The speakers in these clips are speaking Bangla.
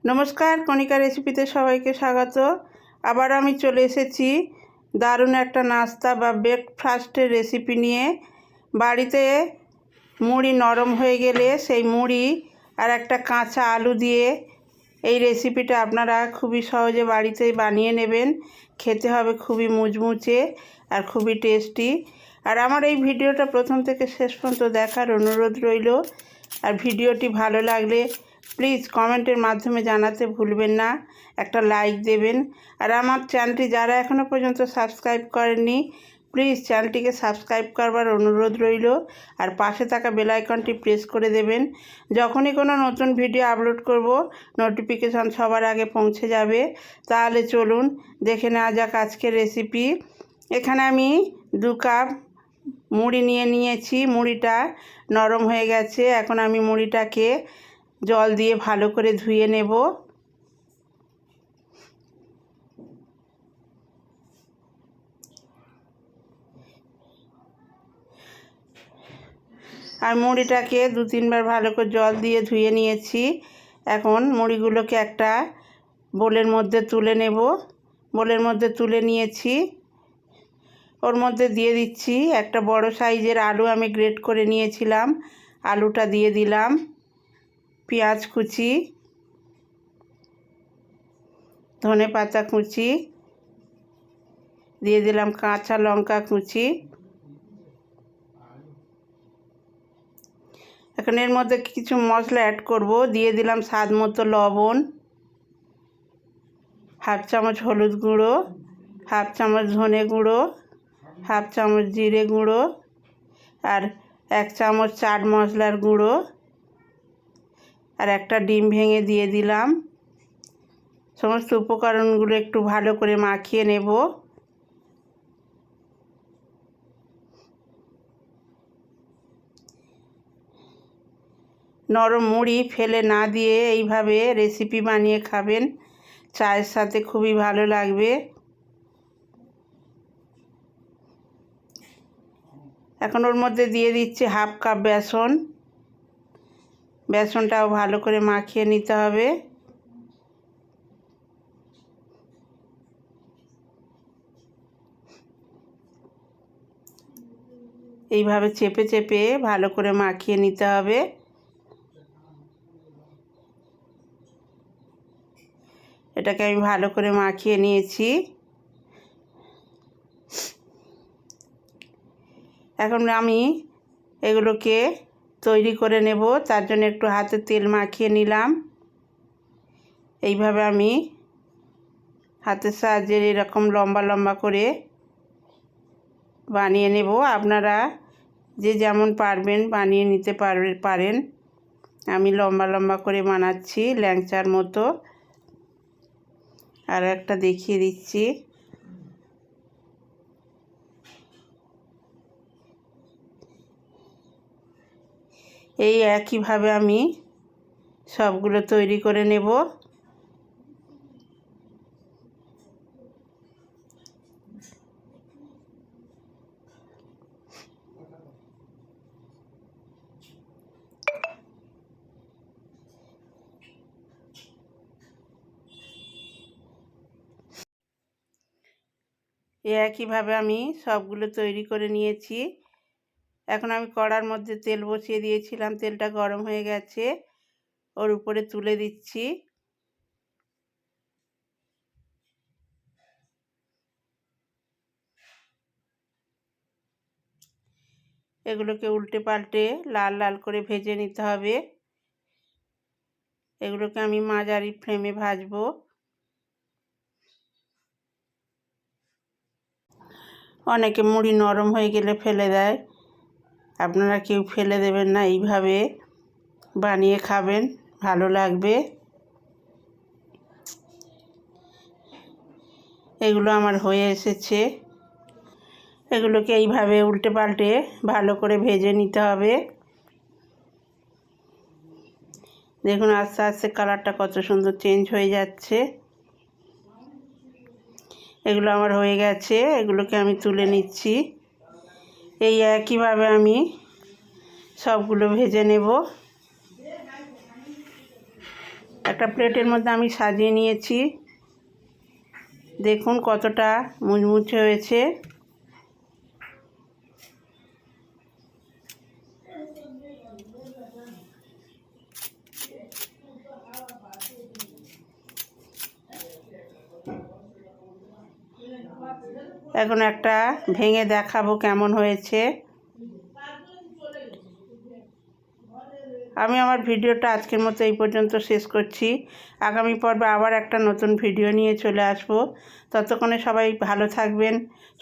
नमस्कार कणिका रेसिपिते सबाइके स्वागत। आबार आमी चले एसेछि दारुण एक नास्ता बा ब्रेकफास्टेर रेसिपि निये। बाड़ीते मुड़ी नरम हये गेले सेई मुड़ी और एक काँचा आलू दिए এই রেসিপিটা আপনারা খুবই সহজে বাড়িতেই বানিয়ে নেবেন। খেতে হবে খুবই মুচমুচে আর খুবই টেস্টি। আর আমার এই ভিডিওটা প্রথম থেকে শেষ পর্যন্ত দেখার অনুরোধ রইল। আর ভিডিওটি ভালো লাগলে প্লিজ কমেন্টের মাধ্যমে জানাতে ভুলবেন না, একটা লাইক দেবেন। আর আমার চ্যানেলটি যারা এখনও পর্যন্ত সাবস্ক্রাইব করেননি প্লিজ চ্যানেলটিকে সাবস্ক্রাইব করবার অনুরোধ রইল। আর পাশে থাকা বেল আইকনটি প্রেস করে দেবেন। যখনই কোনো নতুন ভিডিও আপলোড করব নোটিফিকেশন সবার আগে পৌঁছে যাবে। তাহলে চলুন দেখে নেওয়া যাক আজকের রেসিপি। এখানে আমি 2 কাপ মুড়ি নিয়েছি। মুড়িটা নরম হয়ে গেছে। এখন আমি মুড়িটাকে জল দিয়ে ভালো করে ধুয়ে নেব। আর মুড়িটাকে 2-3 বার ভালো করে জল দিয়ে ধুয়ে নিয়েছি। এখন মুড়িগুলোকে একটা বোলের মধ্যে তুলে নেব। বোলের মধ্যে তুলে নিয়েছি। ওর মধ্যে দিয়ে দিচ্ছি একটা বড় সাইজের আলু আমি গ্রেট করে নিয়েছিলাম, আলুটা দিয়ে দিলাম। পেঁয়াজ কুচি, ধনে পাতা কুচি দিয়ে দিলাম, কাঁচা লঙ্কা কুচি। এখন এর মধ্যে কিছু মশলা অ্যাড করব। দিয়ে দিলাম স্বাদ মতো লবণ, হাফ চামচ হলুদ গুঁড়ো, হাফ চামচ ধনে গুঁড়ো, হাফ চামচ জিরে গুঁড়ো আর 1 চামচ চাট মশলার গুঁড়ো আর একটা ডিম ভেঙে দিয়ে দিলাম। সমস্ত উপকরণগুলো একটু ভালো করে মাখিয়ে নেব। নরম মুড়ি ফেলে না দিয়ে এইভাবে রেসিপি বানিয়ে খাবেন, চায়ের সাথে খুবই ভালো লাগবে। এখন ওর মধ্যে দিয়ে দিচ্ছি হাফ কাপ বেসন। বেসনটাও ভালো করে মাখিয়ে নিতে হবে। এইভাবে চেপে চেপে ভালো করে মাখিয়ে নিতে হবে। এটাকে আমি ভালো করে মাখিয়ে নিয়েছি। এখন আমি এগুলোকে তৈরি করে নেব। তার জন্য একটু হাতে তেল মাখিয়ে নিলাম। এইভাবে আমি হাতের সাহায্যে এরকম লম্বা লম্বা করে বানিয়ে নেব। আপনারা যে যেমন পারবেন বানিয়ে নিতে পারেন। আমি লম্বা লম্বা করে বানাচ্ছি ল্যাংচার মতো। আর একটা দেখিয়ে দিচ্ছি। এই একইভাবে আমি সবগুলো তৈরি করে নেব। একইভাবে আমি সবগুলো তৈরি করে নিয়েছি। এখন আমি কড়ার মধ্যে তেল বসিয়ে দিয়েছিলাম, তেলটা গরম হয়ে গেছে। ওর উপরে তুলে দিচ্ছি। এগুলোকে উল্টে পাল্টে লাল লাল করে ভেজে নিতে হবে। এগুলোকে আমি মাঝারি ফ্লেমে ভাজবো। অনেকে মুড়ি নরম হয়ে গেলে ফেলে দেয়, আপনারা কেউ ফেলে দেবেন না, এইভাবে বানিয়ে খাবেন, ভালো লাগবে। এগুলো আমার হয়ে এসেছে। এগুলোকে এইভাবে উল্টে পাল্টে ভালো করে ভেজে নিতে হবে। দেখুন আস্তে আস্তে কালারটা কত সুন্দর চেঞ্জ হয়ে যাচ্ছে। এগুলো আমার হয়ে গেছে। এগুলোকে আমি তুলে নিচ্ছি। এই একইভাবে আমি সবগুলো ভেজে নেব। একটা প্লেটের মধ্যে আমি সাজিয়ে নিয়েছি। দেখুন কতটা মুচমুচে হয়েছে। এখন একটা ভেঙে দেখাবো কেমন হয়েছে। আমি আমার ভিডিওটা আজকের মতো এই পর্যন্ত শেষ করছি। আগামী পর্বে আবার একটা নতুন ভিডিও নিয়ে চলে আসব। ততক্ষণে সবাই ভালো থাকবেন,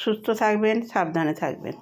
সুস্থ থাকবেন, সাবধানে থাকবেন।